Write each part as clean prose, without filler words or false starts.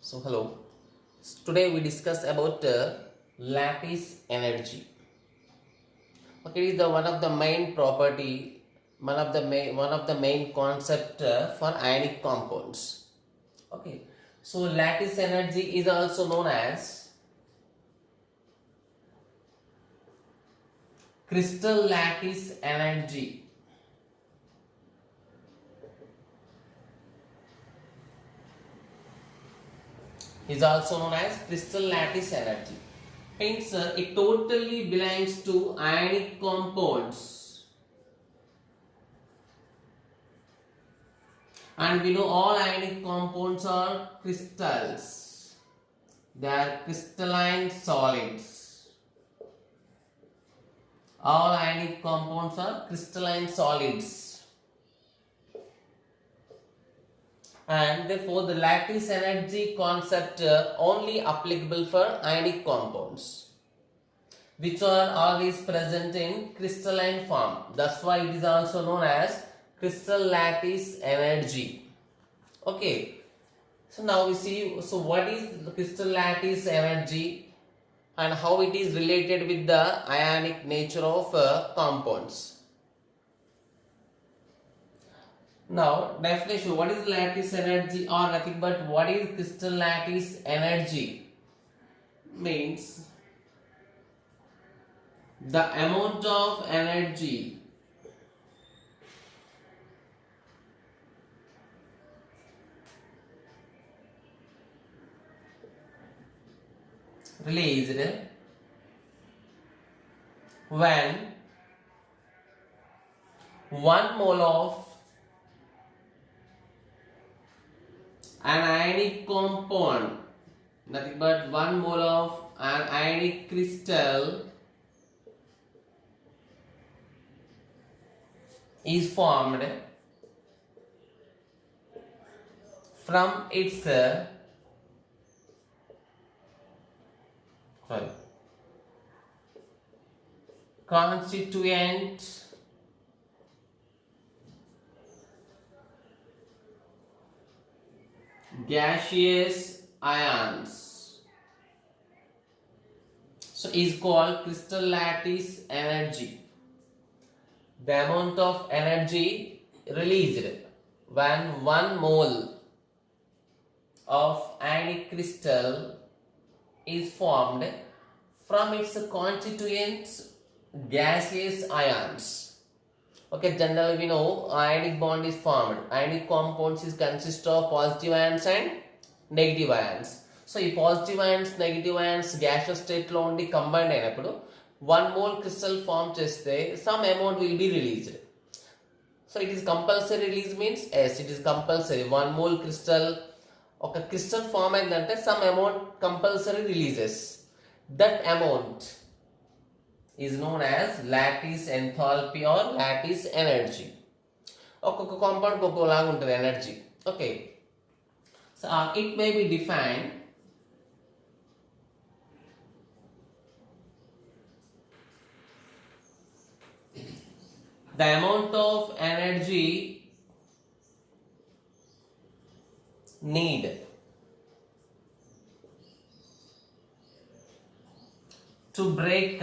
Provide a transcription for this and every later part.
So hello. Today we discuss about lattice energy. Okay, it is the one of the main property, one of the main concept for ionic compounds. Okay, so lattice energy is also known as crystal lattice energy. Is also known as crystal lattice energy. Hence, it totally belongs to ionic compounds. And we know all ionic compounds are crystals. They are crystalline solids. All ionic compounds are crystalline solids. And therefore the lattice energy concept only applicable for ionic compounds which are always present in crystalline form. That's why it is also known as crystal lattice energy. Okay, so now we see, so what is the crystal lattice energy and how it is related with the ionic nature of compounds. Now, definition, what is lattice energy or nothing but what is crystal lattice energy? Means the amount of energy released when 1 mole of an ionic compound, nothing but 1 mole of an ionic crystal is formed from its constituent gaseous ions. So is called crystal lattice energy. The amount of energy released when 1 mole of ionic crystal is formed from its constituent gaseous ions. Okay, generally we know ionic bond is formed. Ionic compounds is consist of positive ions and negative ions. So, ఈ positive ions, negative ions gaseous state లో ఉండి combined అయినప్పుడు 1 mole crystal form చేస్తే some amount will be released. So, it is compulsory release means yes, it is compulsory. 1 mole crystal ఒక crystal form అయిందంటే some amount compulsory releases. That amount is known as lattice enthalpy or lattice energy. ఒక్కొక్క compound ఒక్కొక్కలాగా ఉంటుంది energy. Okay, so it may be defined the amount of energy need to break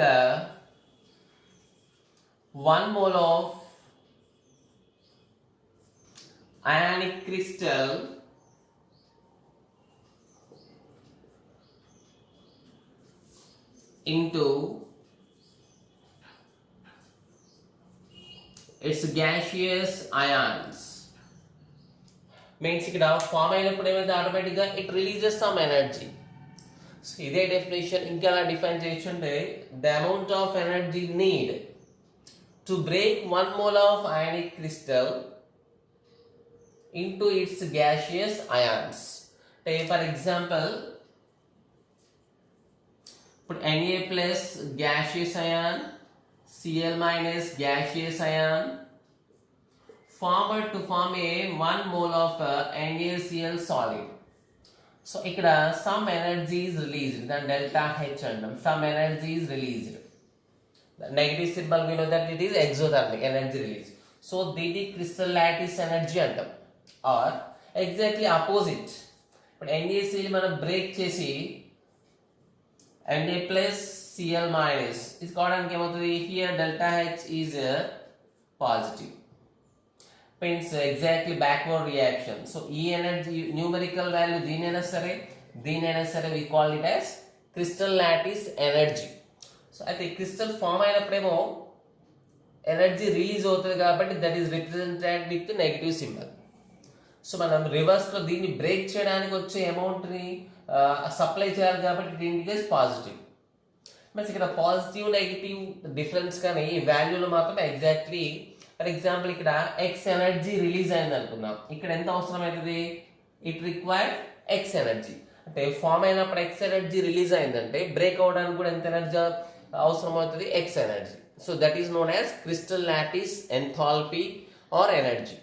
1 mole of ionic crystal into its gaseous ions. Means ఇక్కడ form అయినప్పుడు ఏమైతే ఆటోమేటిక్గా it releases some energy. So ఇదే definition ఇంకా ఎలా define చేయొచ్చు అంటే the amount of energy need to break 1 mole of ionic crystal into its gaseous ions. For example, put Na plus gaseous ion, Cl minus gaseous ion formed to form a 1 mole of NaCl solid. So ఇక్కడ some energy is released, then delta H అంటాం. Some energy is released. The negative symbol we know that it is exothermic energy release. So దీని crystal lattice energy అంటాం. Or exactly opposite, ఇప్పుడు NaCl మనం break చేసి Na plus Cl minus తీసుకోవడానికి ఏమవుతుంది, here delta H is positive, means exactly backward reaction. So E energy numerical value దీనైనా సరే we call it as crystal lattice energy. So అయితే crystal form అయినప్పుడేమో energy release అవుతుంది కాబట్టి that is represented with negative symbol. So మనం రివర్స్లో దీన్ని break చేయడానికి వచ్చే అమౌంట్ని సప్లై చేయాలి కాబట్టి దీనికి పాజిటివ్. మీన్స్ ఇక్కడ పాజిటివ్ నెగిటివ్ డిఫరెన్స్ కానీ ఈ వాల్యూలో మాత్రం ఎగ్జాక్ట్లీ, ఫర్ ఎగ్జాంపుల్ ఇక్కడ ఎక్స్ ఎనర్జీ రిలీజ్ అయింది అనుకుందాం, ఇక్కడ ఎంత అవసరం అవుతుంది, ఇట్ రిక్వైర్డ్ ఎక్స్ ఎనర్జీ. అంటే ఫామ్ అయినప్పుడు ఎక్స్ ఎనర్జీ రిలీజ్ అయిందంటే బ్రేక్ అవడానికి కూడా ఎంత ఎనర్జీ అవసరం అవుతుంది, X energy. So that is known as crystal lattice enthalpy or energy.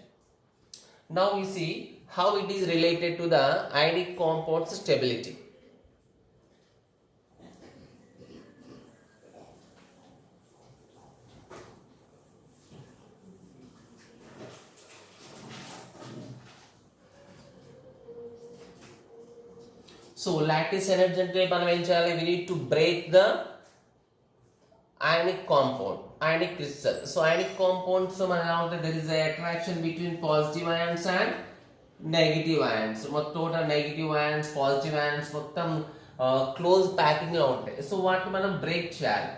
Now we see how it is related to the ionic compound's stability. So lattice energy ante manam em cheyali, we need to break the ionic compound, ionic crystal. So ionic compound, so there is a attraction between positive ions and negative ions. Total negative ions, positive ions మొత్తం close packing లో ఉంటాయి. So వాటిని మనం break చేయాలి.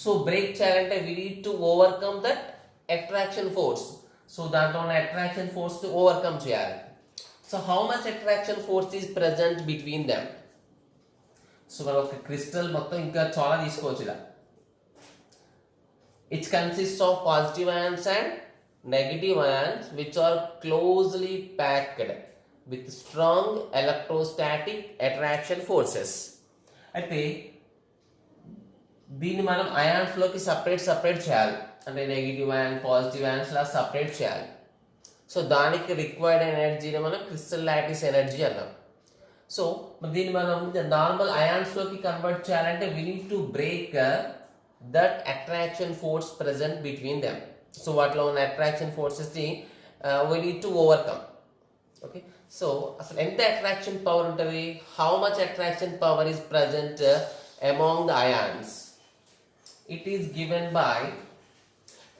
So break చేయాలంటే we need to overcome that attraction force. So దాంట్లో ఉన్న attraction force ని ఓవర్కమ్ చేయాలి. So how much attraction force is present between them? So మనం ఒక క్రిస్టల్ మొత్తం ఇంకా చాలా తీసుకోవచ్చు ఇలా. It consists of positive ions and negative ions which are closely packed with strong electrostatic attraction forces. అయితే దీన్ని మనం అయాన్స్ లోకి సపరేట్ చేయాలి, అంటే నెగిటివ్ అయాన్ పాజిటివ్ అయాన్స్ లా సపరేట్ చేయాలి. సో దానికి రిక్వైర్డ్ ఎనర్జీని మనం క్రిస్టల్ లాటిస్ ఎనర్జీ అన్నాం. సో దీన్ని మనం నార్మల్ అయాన్స్ లోకి కన్వర్ట్ చేయాలంటే we need to break that attraction force present between them. So వాటిలో ఉన్న attraction forces ని we need to overcome. Okay, so అసలు ఎంత attraction power ఉంటుంది, how much attraction power is present among the ions? It is given by,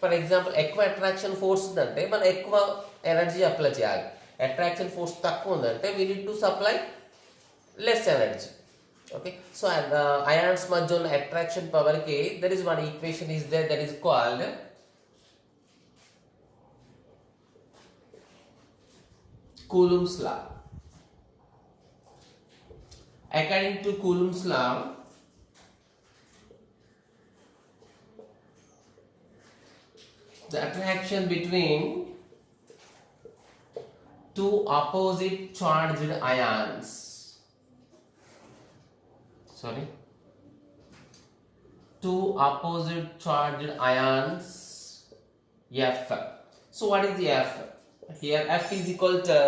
for example, ఎక్కువ attraction force ఉందంటే మనం ఎక్కువ ఎనర్జీ అప్లై చేయాలి, attraction force తక్కువ ఉందంటే we need to supply less energy. Okay, so ions madhya ఉన్న attraction power ki there is one equation is there that is called Coulomb's law. According to Coulomb's law, the attraction between two opposite charged ions, two opposite charged ions F. So what is the F? Here F is equal to,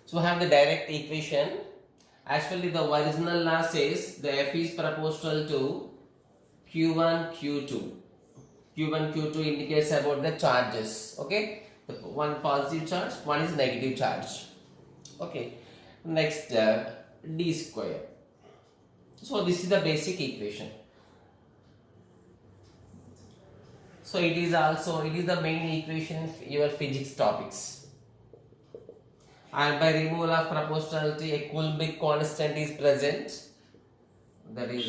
so we have the direct equation. Actually the original law says the F is proportional to Q1 Q2. Q1 Q2 indicates about the charges. Okay, one positive charge, one is negative charge. Okay, next d square. So this is the basic equation. So it is the main equation in your physics topics. And by removal of proportionality, a Coulombic constant is present, that is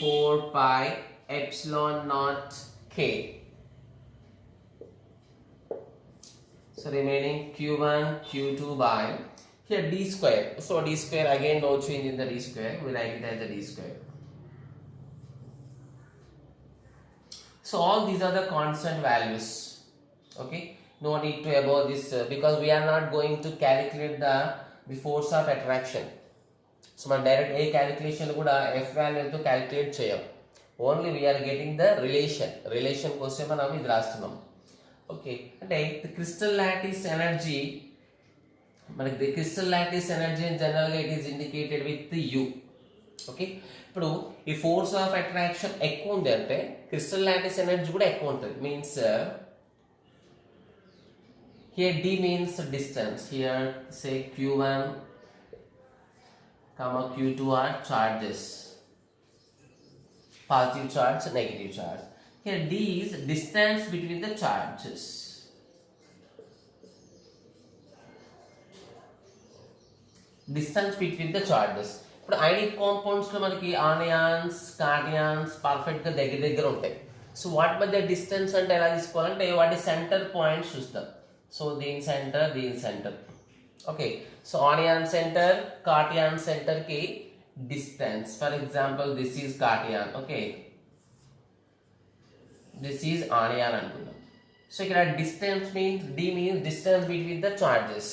4 pi epsilon naught k. So remaining Q1 Q2 by here d square. So d square, again no change in the d square, we write it as a d square. So all these are the constant values. Okay, no need to above this because we are not going to calculate the force of attraction. So man direct a calculation kuda f value to calculate cheyam, only we are getting the relation kosam manam idi rastunnam. Okay, అంటే the crystal lattice energy, మనకి the crystal lattice energy in general it is indicated with the U. Okay, ఇప్పుడు ఈ force of attraction ఎక్కువ ఉంది అంటే crystal lattice energy కూడా ఎక్కువ ఉంటుంది. Means Here d means distance. Here say q1 comma q2 are charges, positive charge, negative charge. Here d is distance between the charges. Distance between the charges. ఇప్పుడు ionic compounds లో మనకి anions, cations perfect గా దగ్గర దగ్గర ఉంటాయి. So వాటి మధ్య distance అంటే ఎలా తీసుకోవాలంటే వాటి సెంటర్ పాయింట్స్ చూస్తాం. సో దీని centre okay. So anion centre, cation centre కి distance. For example this is cation, okay, this is anion అనుకుందాం. సో ఇక్కడ distance means D means distance between the charges.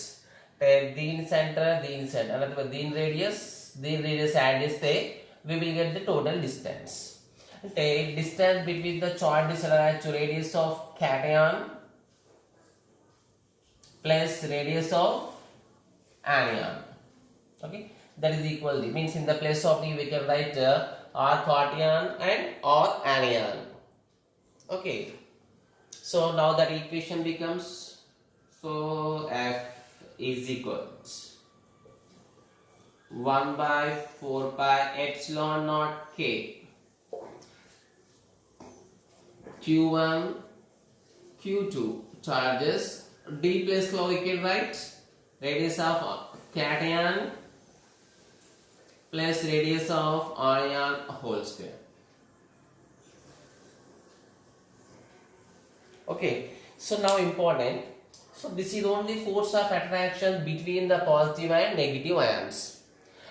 దీని సెంటర్ అంటే దీని రేడియస్ యాడ్ చేస్తే we will get the total distance. అంటే distance between the charges ఎలా రాయొచ్చు? Radius of cation plus radius of anion, okay, that is equal to, means in the place of d we can write r cation and r anion, okay. So now that equation becomes, so f is equal 1 by 4 pi epsilon naught k q1 q2 charges, d place law we can write radius of cation plus radius of anion whole square, okay. So now important, so this is only force of attraction between the positive and negative ions.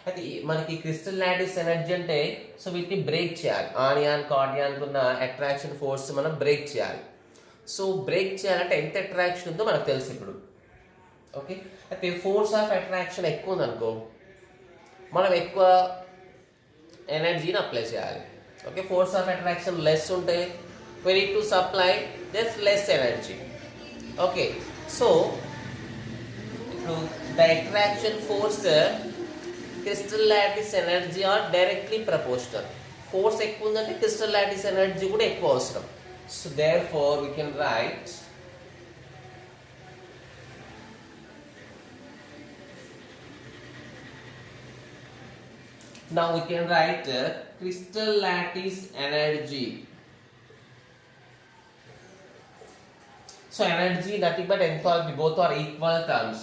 అయితే మనకి crystal lattice energy అంటే so వీటిని break చేయాలి. Anion కార్డియాన్ కున్న attraction force మనం break చేయాలి. So break చేయాలంటే ఎంత అట్రాక్షన్ ఉందో మనకు తెలుసు ఇప్పుడు, ఓకే. అయితే ఫోర్స్ ఆఫ్ అట్రాక్షన్ ఎక్కువ ఉందనుకో మనం ఎక్కువ ఎనర్జీని అప్లై చేయాలి, okay. Force of attraction less ఉంటే we need to supply this less energy, okay. So the attraction force crystal lattice energy are directly proportional. Force ఎక్కువ ఉందంటే crystal lattice energy కూడా ఎక్కువ అవసరం. So therefore we can write now we can write crystal lattice energy. So energy, nothing but enthalpy, both are equal terms.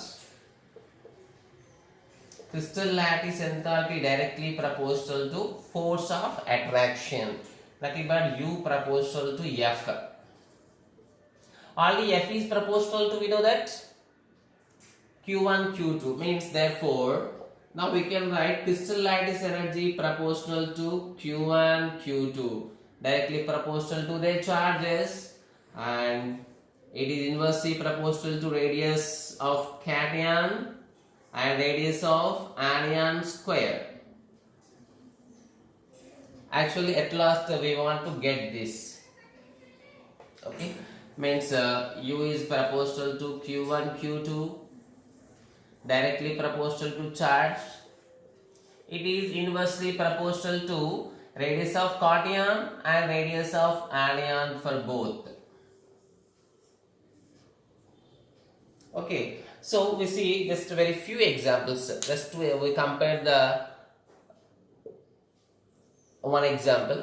Crystal lattice enthalpy directly proportional to force of attraction, nothing but U proportional to F. Only F is proportional to, we know that, Q1 Q2, means therefore now we can write crystal lattice energy proportional to Q1 Q2, directly proportional to their charges, and it is inversely proportional to radius of cation and radius of anion square. Actually at last we want to get this, okay, means U is proportional to Q1 Q2, directly proportional to charge. It is inversely proportional to radius of cation and radius of anion for both. Okay, so we see just very few examples. Just we compare the one example.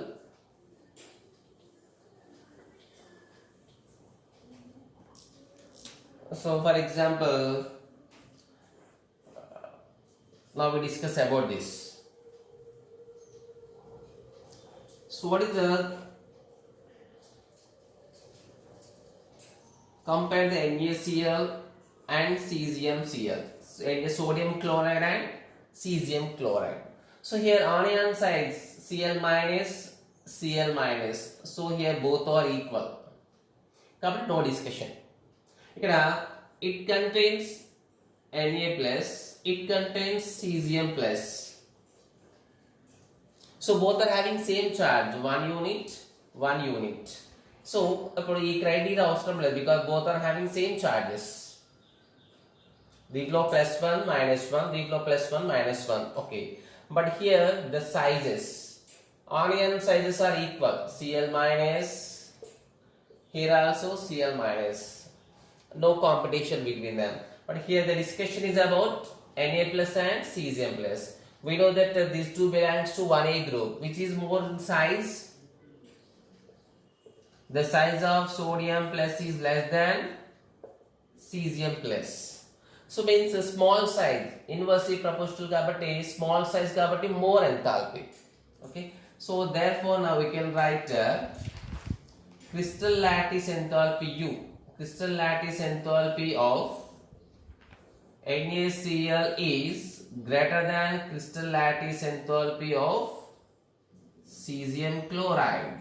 So for example, now we discuss about this. So what is the, compare the NaCl and CgMCl, sodium chloride and cesium chloride. So here anion sides Cl minus, so here both are equal, కాబట్టి no discussion. ఇక్కడ it contains Na plus, it contains cesium plus, so both are having same charge, 1 unit. So ఇప్పుడు ఈ criteria అవసరం లేదు because both are having same charges. దీంట్లో +1 -1, దీంట్లో +1 -1, okay. But here the sizes, anion sizes are equal, Cl minus, here also Cl minus, no competition between them. But here the discussion is about Na plus and cesium plus. We know that these two belongs to 1A group, which is more in size. The size of sodium plus is less than cesium plus. So means a small size, inversely proportional kabatti, small size kabatti more enthalpy. Okay. So therefore now we can write crystal lattice enthalpy U. Crystal lattice enthalpy of NaCl is greater than crystal lattice enthalpy of cesium chloride.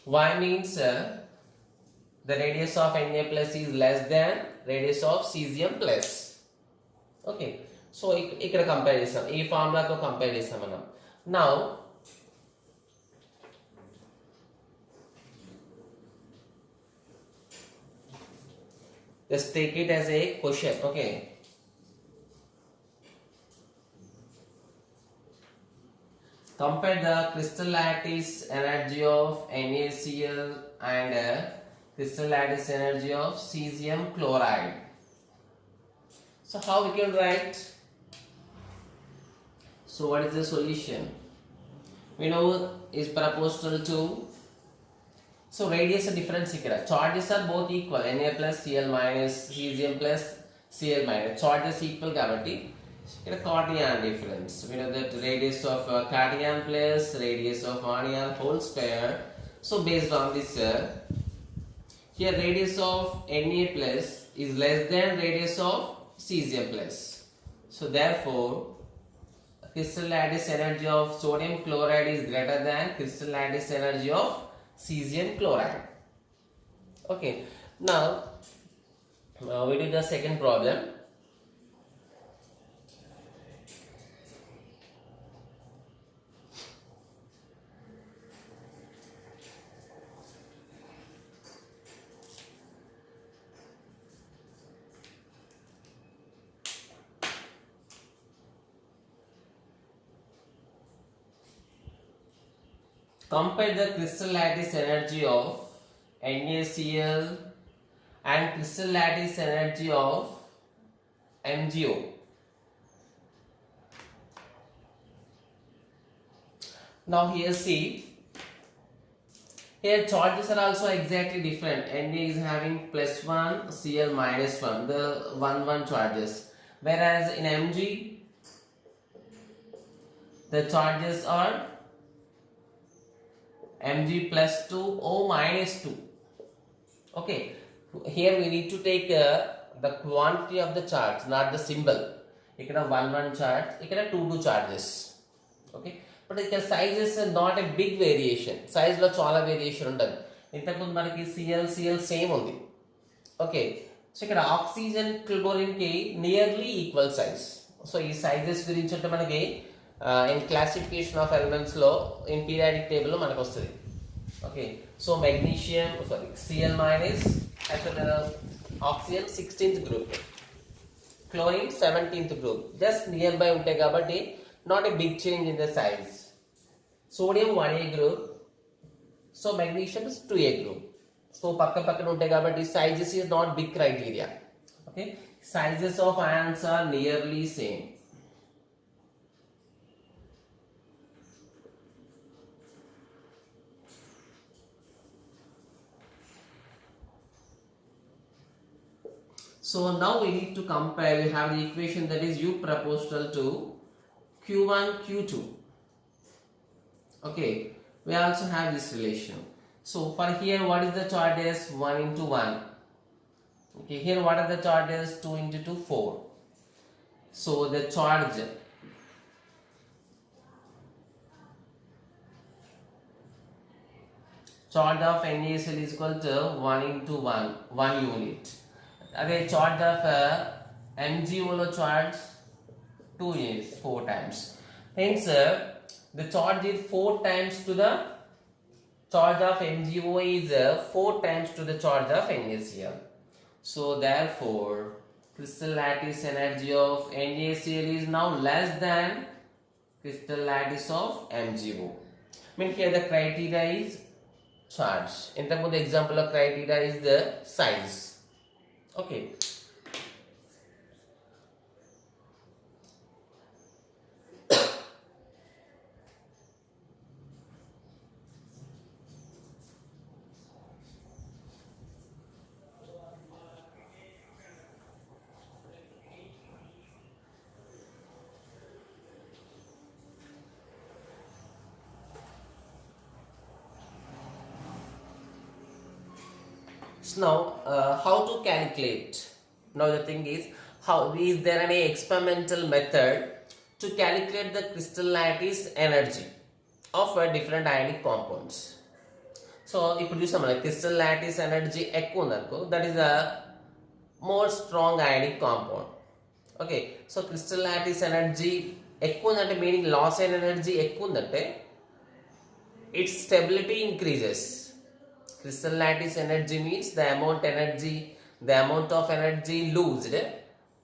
Why means the radius of Na plus is less than radius of cesium plus. Okay. So ikkada compare chesam, ee formula tho compare chesam manam. Now just take it as a question. Okay. Compare the crystal lattice energy of NaCl and crystal lattice energy of cesium chloride. So how we can write? So what is the solution? We know is proportional to. So radius difference here. Charges are both equal. Na plus Cl minus cesium plus Cl minus. Charges equal kabatti. Here cation difference. We know that radius of cation plus radius of anion whole square. So based on this, here radius of Na plus is less than radius of cesium plus. So therefore, crystal lattice energy of sodium chloride is greater than crystal lattice energy of cesium chloride. Okay. Now we do the second problem. Compare the crystal lattice energy of NaCl and crystal lattice energy of MgO. Now here see, here charges are also exactly different. Na is having plus 1, Cl minus 1, the 1 charges. Whereas in Mg, the charges are Mg plus 2, O minus 2. Okay, here we need to take the quantity of the charge, not the symbol. Ikkada 1 charge, ikkada 2 charges. Okay, but the sizes are not a big variation. Size lo chala variation untadi. Intaku manaki Cl same undi. Okay, so ikkada oxygen chlorine ki nearly equal size. So ee sizes gurinchi ante manaki in classification of elements lo in periodic table lo manaku vastadi. Okay, so magnesium, Cl minus as oxygen 16th group, chlorine 17th group, just nearby untayi kabatti not a big change in the size. Sodium 1A group, so magnesium is 2A group. So pakka untayi kabatti sizes is not big criteria. Okay, sizes of ions are nearly same. So now we need to compare. We have the equation that is U proportional to Q1 Q2. Okay, we also have this relation. So for here, what is the charges? 1 into 1. Okay, here what are the charges? 2 into 2, 4. So the charge of NaCl is equal to 1 into 1 unit. Again, charge of MgO charge 2 is 4 times. Hence, the charge is 4 times to the charge of MgO is 4 times to the charge of NaCl. So therefore, crystal lattice energy of NaCl is now less than crystal lattice of MgO. I mean here the criteria is charge. ఇంతకుముందు example of criteria is the size. Okay. So now, how to calculate? Now the thing is, how is there any experimental method to calculate the crystal lattice energy of different ionic compounds? So ఇప్పుడు చూసాం మన crystal lattice energy ఎక్కువ ఉందనుకో, that is a more strong ionic compound. Okay, so crystal lattice energy ఎక్కువ ఉందంటే meaning loss అయిన energy ఎక్కువ ఉందంటే its stability increases. Crystal lattice energy means the amount of energy loosed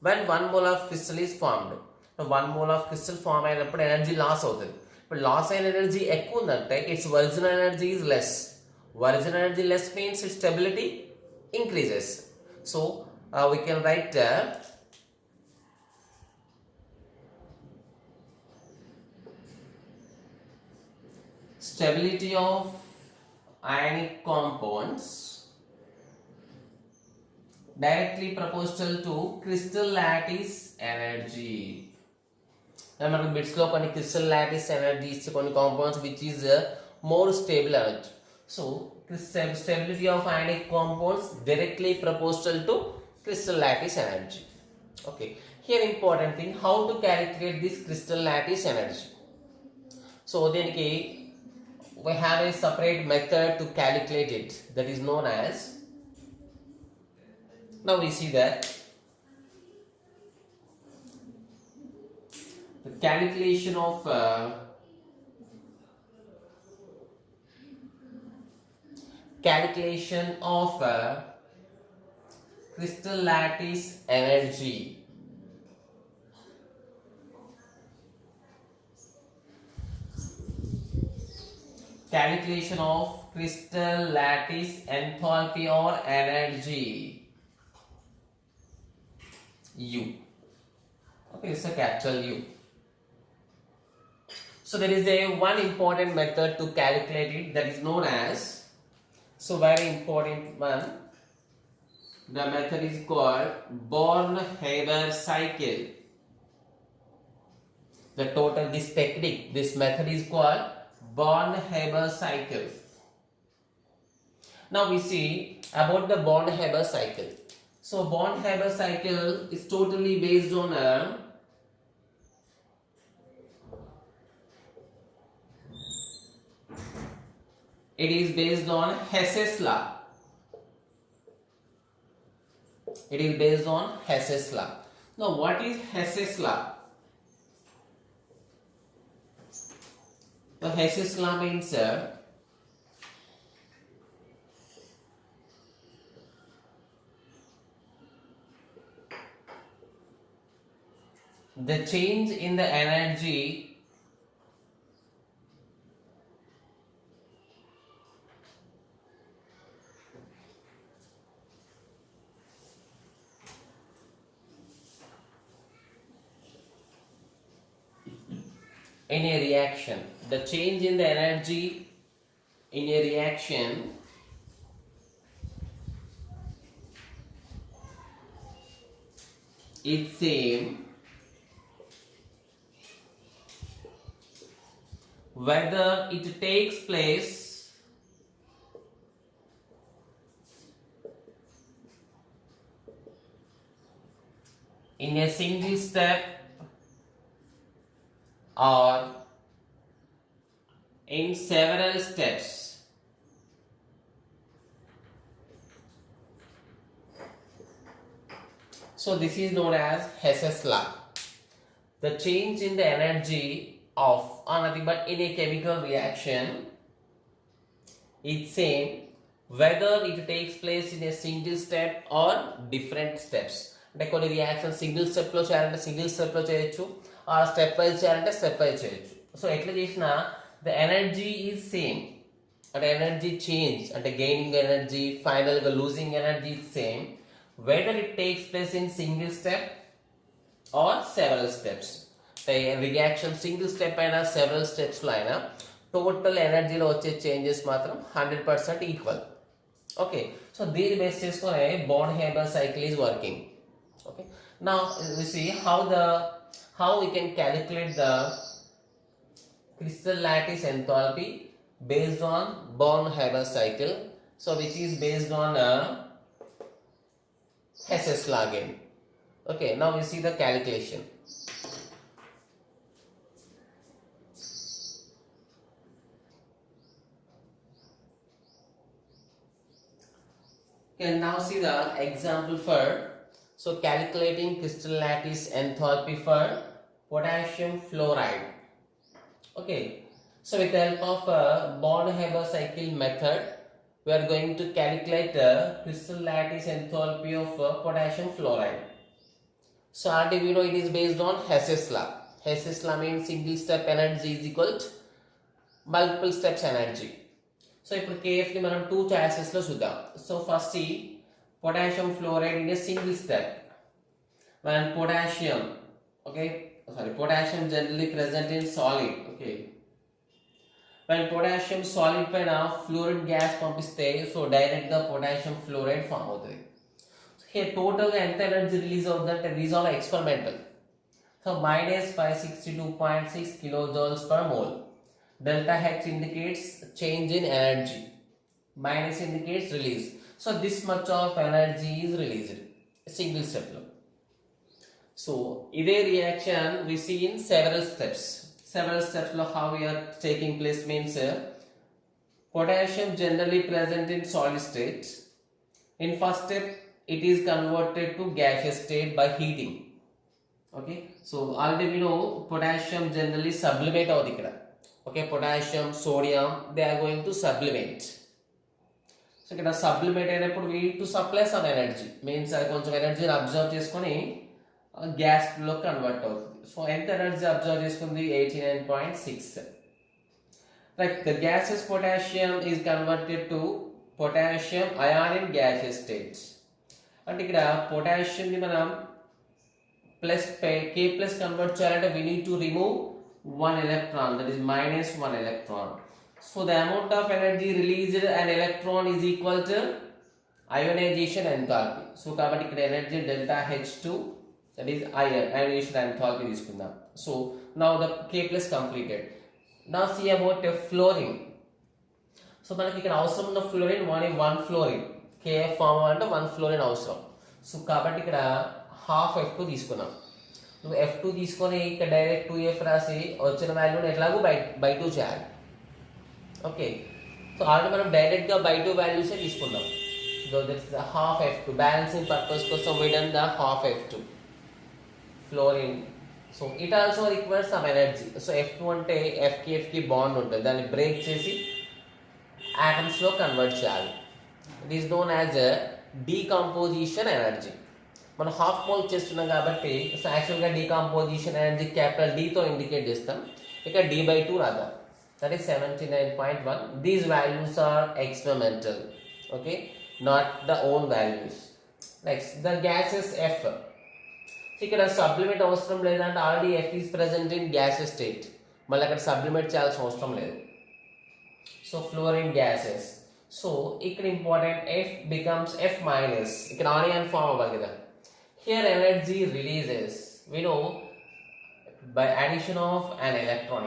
when 1 mole of crystal is formed. So 1 mole of crystal form అయినప్పుడు energy loss అవుతుంది. ఇప్పుడు loss అయిన energy ఎక్కువ ఉందంటే its original energy is less. Original energy less means its stability increases. So we can write stability of ionic compounds directly proportional to crystal lattice energy. మనకు bits లో కొన్ని crystal lattice energy ఇచ్చే కొన్ని compounds which is more stable energy. So stability of ionic compounds directly proportional to crystal lattice energy. Okay, here important thing, how to calculate this crystal lattice energy. So దీనికి we have a separate method to calculate it, that is known as, now we see that the calculation of crystal lattice energy. Calculation of crystal lattice enthalpy or energy, U. Okay, it's a capital U. So there is a one important method to calculate it, that is known as, so very important one, the method is called Born-Haber cycle. The total, this technique, this method is called Born-Haber cycle. Now we see about the Born-Haber cycle. So Born-Haber cycle is totally based on it is based on Hess's law. It is based on Hess's law. Now what is Hess's law? The Hess's law means the change in the energy in a reaction. The change in the energy in a reaction is same whether it takes place in a single step or in several steps. So this is known as Hess's law. The change in the energy of nothing but in a chemical reaction is same whether it takes place in a single step or different steps. అంటే కొన్ని reaction single స్టెప్లో చేయాలంటే single స్టెప్లో చేయొచ్చు, ఆ step wise చేయాలంటే step wise చేయొచ్చు. So ఎట్లా చేసినా the energy is same. and energy change and gaining energy, finally losing energy is same, whether it takes place in single step or several steps. Reaction single step అయినా several steps లో అయినా total ఎనర్జీలో వచ్చే changes మాత్రం 100% equal. Okay, so దీన్ని base చేసుకొని bond Haber cycle is working. Okay, now we see how we can calculate the crystal lattice enthalpy based on Born-Haber cycle, so which is based on Hess's law again. Okay, now we see the calculation. Okay, now see the example for calculating crystal lattice enthalpy for potassium fluoride. Okay, so with the help of Born-Haber cycle method, we are going to calculate the crystal lattice enthalpy of potassium fluoride. So already we know it is based on Hess's law. Hess's law means single step energy is equal to multiple steps energy. So ఇప్పుడు KF ని మనం 2 choices లో చూద్దాం. So first see potassium fluoride in a single step. When potassium, okay, potassium generally present in solid. Okay, when potassium solid పైన fluoride gas పంపిస్తే so direct గా potassium fluoride form అవుతుంది. So here total గా ఎంత energy release అవుతుందంటే these are experimental. So minus 562.6 kilojoules per mole. Delta H indicates change in energy. Minus indicates release. So this much of energy is released. Single step lo. So ide reaction we see in several steps. Several steps lo how we are taking place means potassium generally present in solid state. In first step it is converted to gaseous state by heating. Okay, so already we know potassium generally sublimate avudi ikkada. Okay, potassium, sodium, they are going to sublimate. So ikkada sublimate అయినప్పుడు we need to supply some energy, means అది కొంచెం ఎనర్జీని observe చేసుకొని gas లో convert అవుతుంది. So ఎంత energy observe చేసుకుంది 89.6. Like the gaseous potassium is converted to potassium ion in gaseous states. అంటే ఇక్కడ పొటాషియం ని మనం ప్లస్ K ప్లస్ కన్వర్ట్ చేయాలంటే we need to remove one electron, that is minus one electron. So the amount of energy released an electron is equal to ionization enthalpy. So కాబట్టి ఇక్కడ energy delta H2, that is ionization enthalpy తీసుకుందాం. So now the K plus completed. Now see about fluorine. So మనకి ఇక్కడ అవసరం ఉన్న fluorine one fluorine, KF form అంటే 1 fluorine అవసరం. So కాబట్టి ఇక్కడ హాఫ్ F2 తీసుకున్నాం. నువ్వు F2 తీసుకొని ఇక్కడ డైరెక్ట్ 2F రాసి వచ్చిన వాల్యూని ఎట్లాగో బై 2 చేయాలి. ఓకే, సో ఆల్రెడీ మనం డైరెక్ట్గా బై 2 వాల్యూసే తీసుకున్నాం. So that's half F2. Balancing purpose కోసం we done the half F2 fluorine. So it also requires some energy. సో F2 అంటే F కి బాండ్ ఉంటుంది, దాన్ని బ్రేక్ చేసి ఆటమ్స్లో కన్వర్ట్ చేయాలి. It is known as decomposition energy. మనం హాఫ్ మోల్ చేస్తున్నాం కాబట్టి సో యాక్చువల్గా డీకంపోజిషన్ ఎనర్జీ క్యాపిటల్ డీతో ఇండికేట్ చేస్తాం. ఇక్కడ D/2 రాదా, that is 79.1. These values are experimental. Okay, not the own values. Next the gases F. ఇక్కడ సబ్లిమేట్ అవసరం లేదంటే already F is present in gases state, మళ్ళీ అక్కడ సబ్లిమేట్ చేయాల్సిన అవసరం లేదు. So fluorine gases. సో ఇక్కడ important F becomes F minus. ఇక్కడ ఆనియన్ ఫామ్ అవ్వాలి కదా. Here energy releases, we know by addition of an electron.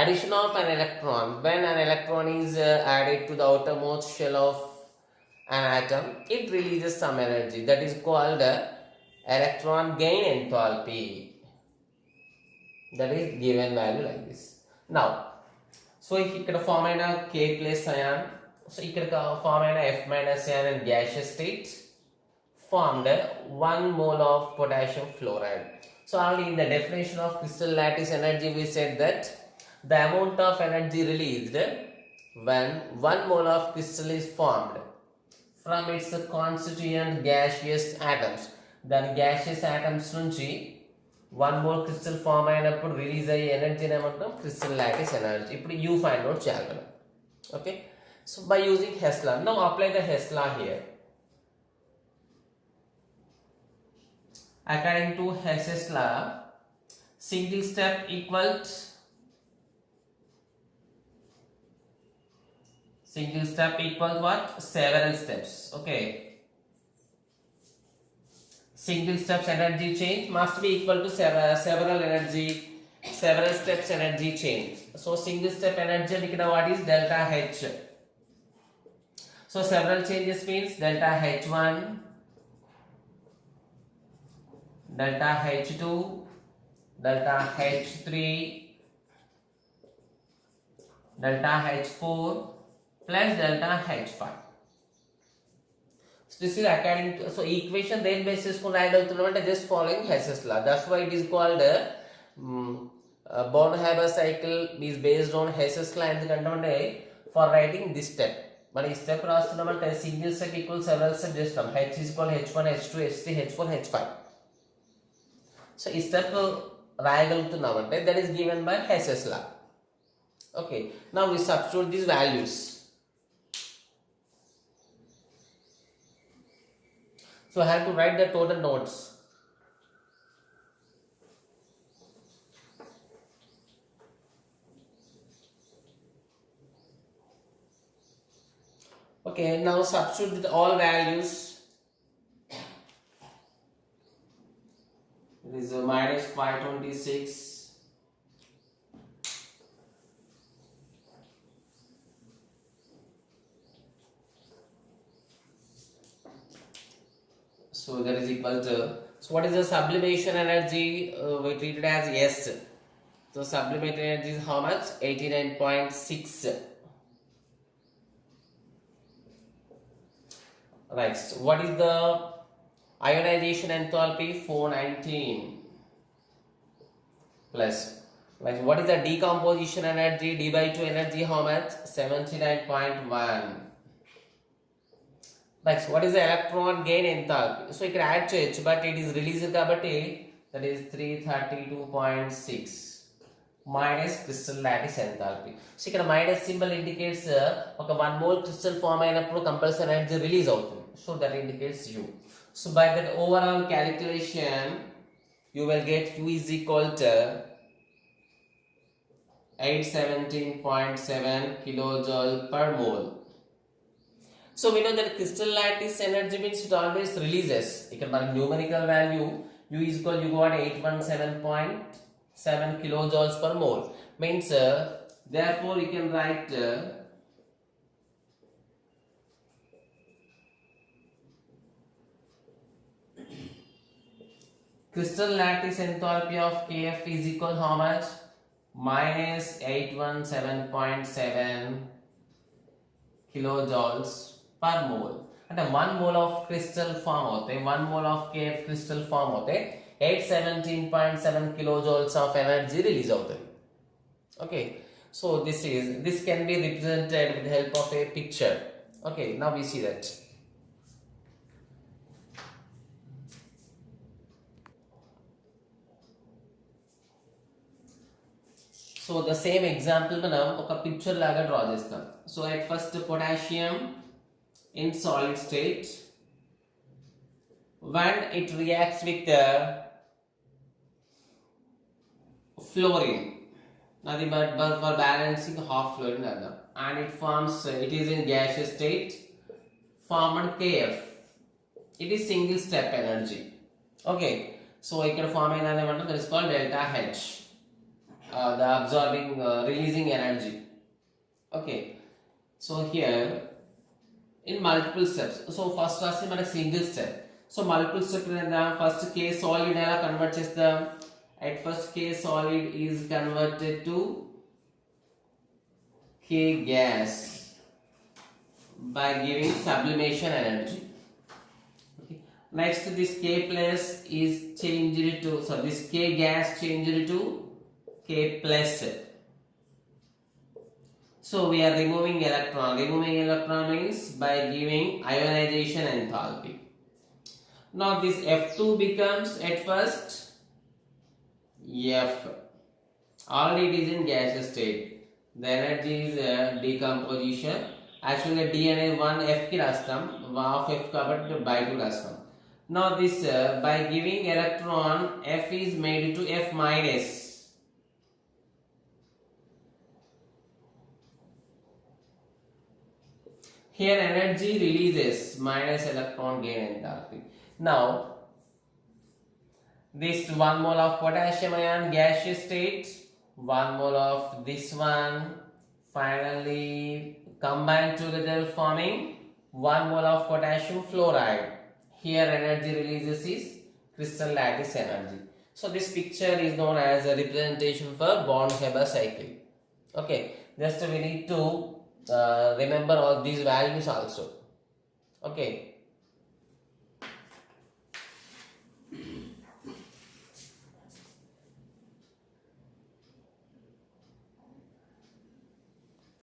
Addition of an electron, when an electron is added to the outermost shell of an atom, it releases some energy, that is called electron gain enthalpy. That is given value like this. Now so if ikkada form aina K plus ion, so ikkada form aina F minus ion in gaseous state formed 1 mole of potassium fluoride. So already in the definition of crystal lattice energy we said that the amount of energy released when 1 mole of crystal is formed from its constituent gaseous atoms. Then gaseous atoms నుంచి 1 mole crystal form అయినప్పుడు release అయ్యే energy ఏమంటాం, crystal lattice energy. ఇప్పుడు U find out చేయాలి. Okay, so by using Hess law, now apply the Hess law here. According to Hess's law, single step equals what? Several steps. Okay, single steps energy change must be equal to several steps energy change. So single step energy what is delta H. So several changes means delta H1, delta H2, delta H3, delta H4 plus delta H5. So this is according to, so equation then basis ko write avuthunnamante just following Hess's law. That's why it is called Born-Haber cycle is based on Hess's law endukante for writing this step. But this step rastunnamante single step equals several steps just H is equal H1, H2, H3, H4, H5. So this step రాయగలుగుతున్నామంటే that is given by Hess's law. Okay, now we substitute these values. So I have to write the total notes. Okay, now substitute with all values. It is minus 526. So that is equal to, so what is the sublimation energy? We treat it as S. So sublimated energy is how much? 89.6. Right. So what is the ionization enthalpy? 419 plus. Like what is the decomposition energy? D by 2 energy how much? 79.1. Like what is the electron gain enthalpy? So you can add to it, but it is released kabatti, that is 332.6 minus crystal lattice enthalpy. So here minus symbol indicates okay, 1 mole crystal form ayinappudu compulsory energy release avutundi. So that indicates U. So by that overall calculation, you will get U is equal to 817.7 kilojoule per mole. So we know that crystal lattice energy means it always releases. You can mark numerical value U is equal, you got 817.7 kilojoules per mole. Means therefore you can write crystal lattice enthalpy of Kf is equal how much? Minus 817.7 kilojoules per mole. And 1 mole of crystal form hote, 1 mole of Kf crystal form hote, 817.7 kilojoules of energy release hote. Okay, so this can be represented with the help of a picture. Okay, now we see that. So the same example manam oka picture laga draw chestam. So at first potassium in solid state, when it reacts with fluorine, nothing but for balancing half fluorine and it forms, it is in gaseous state, formed Kf. It is single step energy. Okay, so it can form another that is called delta H. The absorbing releasing energy. Okay, so here in multiple steps, so first was a single step, so multiple step in the first K solid convert chestam. At first K solid is converted to K gas by giving sublimation energy. Okay. Next this K plus is changed to, so this K gas changed to K plus. So we are removing electron. Removing electron means by giving ionization enthalpy. Now this F2 becomes at first F. Already it is in gaseous state. The energy is decomposition. Actually DNA 1 F की रास्ताम half F covered by 2 रास्ताम. Now this by giving electron F is made to F minus. Here energy releases minus electron gain enthalpy. Now this 1 mole of potassium ion gaseous state, 1 mole of this one finally combined together forming 1 mole of potassium fluoride. Here energy releases is crystal lattice energy. So this picture is known as a representation for Born-Haber cycle. Okay, just we need to remember all these values also. Okay.